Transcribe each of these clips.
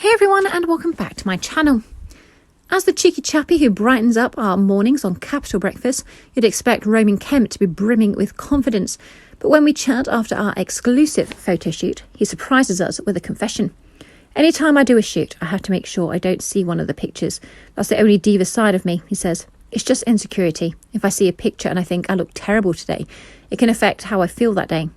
Hey everyone, and welcome back to my channel. As the cheeky chappy who brightens up our mornings on Capital Breakfast, you'd expect Roman Kemp to be brimming with confidence. But when we chat after our exclusive photo shoot, he surprises us with a confession. Anytime I do a shoot, I have to make sure I don't see one of the pictures. That's the only diva side of me, he says. It's just insecurity. If I see a picture and I think I look terrible today, it can affect how I feel that day.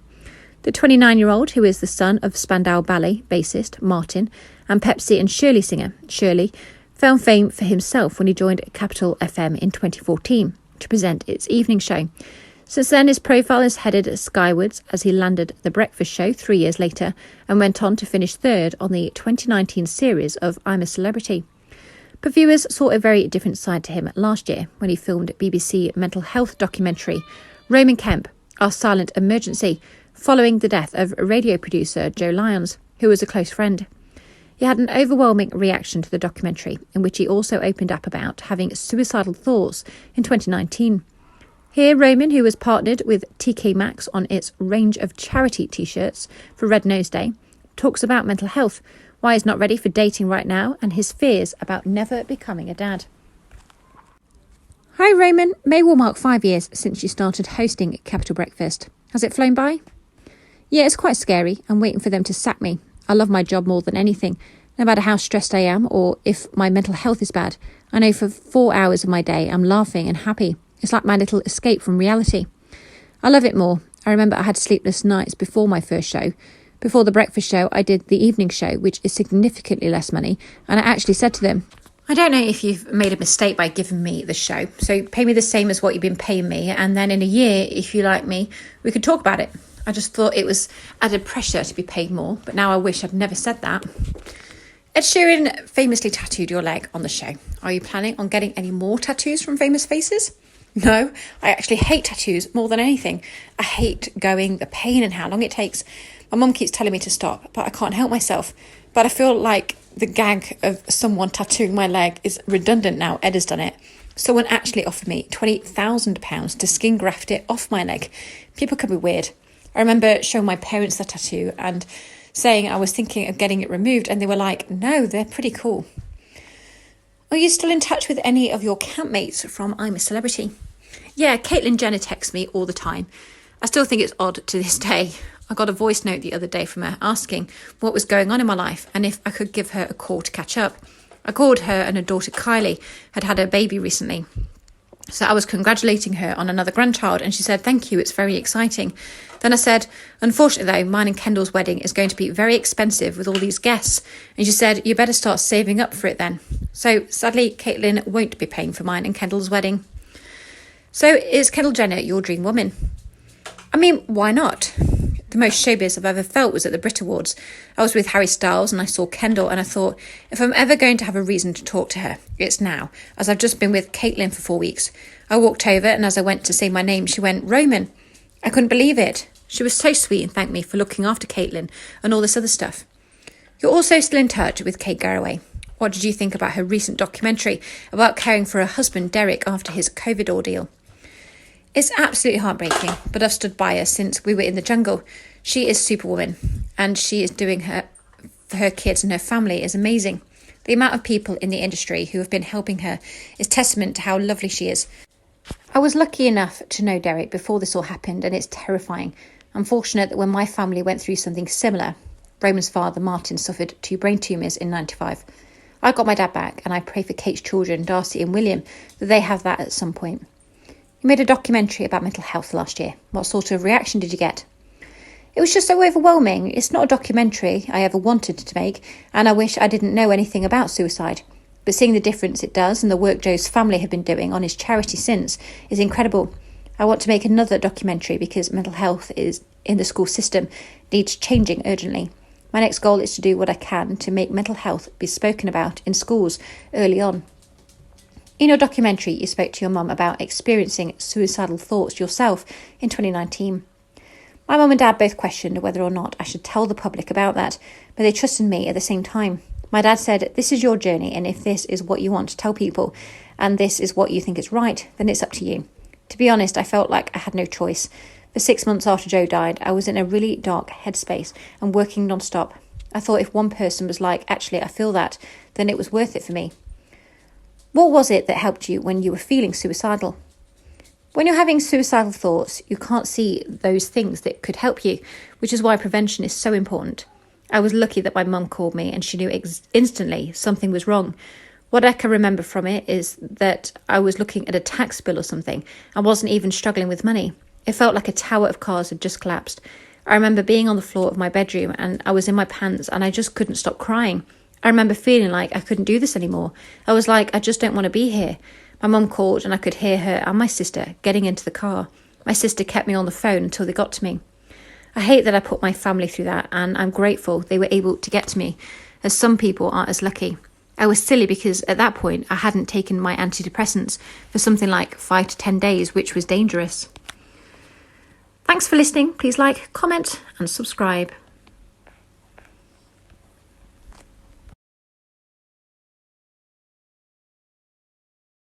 The 29-year-old, who is the son of Spandau Ballet bassist Martin and Pepsi and Shirlie singer Shirlie, found fame for himself when he joined Capital FM in 2014 to present its evening show. Since then, his profile has headed skywards as he landed The Breakfast Show 3 years later and went on to finish third on the 2019 series of I'm a Celebrity. But viewers saw a very different side to him last year when he filmed BBC mental health documentary Roman Kemp, Our Silent Emergency, following the death of radio producer Joe Lyons, who was a close friend. He had an overwhelming reaction to the documentary, in which he also opened up about having suicidal thoughts in 2019. Here, Roman, who was partnered with TK Maxx on its range of charity t-shirts for Red Nose Day, talks about mental health, why he's not ready for dating right now, and his fears about never becoming a dad. Hi Roman, May will mark 5 years since you started hosting Capital Breakfast. Has it flown by? Yeah, it's quite scary. I'm waiting for them to sack me. I love my job more than anything. No matter how stressed I am or if my mental health is bad, I know for 4 hours of my day I'm laughing and happy. It's like my little escape from reality. I love it more. I remember I had sleepless nights before my first show. Before the breakfast show, I did the evening show, which is significantly less money. And I actually said to them, I don't know if you've made a mistake by giving me the show, so pay me the same as what you've been paying me. And then in a year, if you like me, we could talk about it. I just thought it was added pressure to be paid more, but now I wish I'd never said that. Ed Sheeran famously tattooed your leg on the show. Are you planning on getting any more tattoos from famous faces? No, I actually hate tattoos more than anything. I hate going, the pain and how long it takes. My mum keeps telling me to stop, but I can't help myself. But I feel like the gag of someone tattooing my leg is redundant now. Ed has done it. Someone actually offered me £20,000 to skin graft it off my leg. People can be weird. I remember showing my parents the tattoo and saying I was thinking of getting it removed, and they were like, no, they're pretty cool. Are you still in touch with any of your campmates from I'm a Celebrity? Yeah, Caitlyn Jenner texts me all the time. I still think it's odd to this day. I got a voice note the other day from her asking what was going on in my life and if I could give her a call to catch up. I called her, and her daughter Kylie had had a baby recently. So I was congratulating her on another grandchild, and she said, thank you, it's very exciting. Then I said, unfortunately though, mine and Kendall's wedding is going to be very expensive with all these guests. And she said, you better start saving up for it then. So sadly, Caitlyn won't be paying for mine and Kendall's wedding. So is Kendall Jenner your dream woman? I mean, why not? The most showbiz I've ever felt was at the Brit Awards. I was with Harry Styles and I saw Kendall, and I thought, if I'm ever going to have a reason to talk to her, it's now, as I've just been with Caitlyn for 4 weeks. I walked over, and as I went to say my name, she went, Roman. I couldn't believe it. She was so sweet and thanked me for looking after Caitlyn and all this other stuff. You're also still in touch with Kate Garraway. What did you think about her recent documentary about caring for her husband Derek after his COVID ordeal? It's absolutely heartbreaking, but I've stood by her since we were in the jungle. She is Superwoman, and she is doing her for her kids and her family is amazing. The amount of people in the industry who have been helping her is testament to how lovely she is. I was lucky enough to know Derek before this all happened, and it's terrifying. I'm fortunate that when my family went through something similar, Roman's father, Martin, suffered 2 brain tumours in 95. I got my dad back, and I pray for Kate's children, Darcy and William, that they have that at some point. You made a documentary about mental health last year. What sort of reaction did you get? It was just so overwhelming. It's not a documentary I ever wanted to make, and I wish I didn't know anything about suicide. But seeing the difference it does and the work Joe's family have been doing on his charity since is incredible. I want to make another documentary because mental health is in the school system needs changing urgently. My next goal is to do what I can to make mental health be spoken about in schools early on. In your documentary, you spoke to your mum about experiencing suicidal thoughts yourself in 2019. My mum and dad both questioned whether or not I should tell the public about that, but they trusted me at the same time. My dad said, this is your journey, and if this is what you want to tell people, and this is what you think is right, then it's up to you. To be honest, I felt like I had no choice. For 6 months after Joe died, I was in a really dark headspace and working non-stop. I thought if one person was like, actually, I feel that, then it was worth it for me. What was it that helped you when you were feeling suicidal? When you're having suicidal thoughts, you can't see those things that could help you, which is why prevention is so important. I was lucky that my mum called me and she knew instantly something was wrong. What I can remember from it is that I was looking at a tax bill or something. I wasn't even struggling with money. It felt like a tower of cards had just collapsed. I remember being on the floor of my bedroom and I was in my pants and I just couldn't stop crying. I remember feeling like I couldn't do this anymore. I was like, I just don't want to be here. My mum called and I could hear her and my sister getting into the car. My sister kept me on the phone until they got to me. I hate that I put my family through that, and I'm grateful they were able to get to me, as some people aren't as lucky. I was silly because at that point I hadn't taken my antidepressants for something like 5 to 10 days, which was dangerous. Thanks for listening. Please like, comment and subscribe.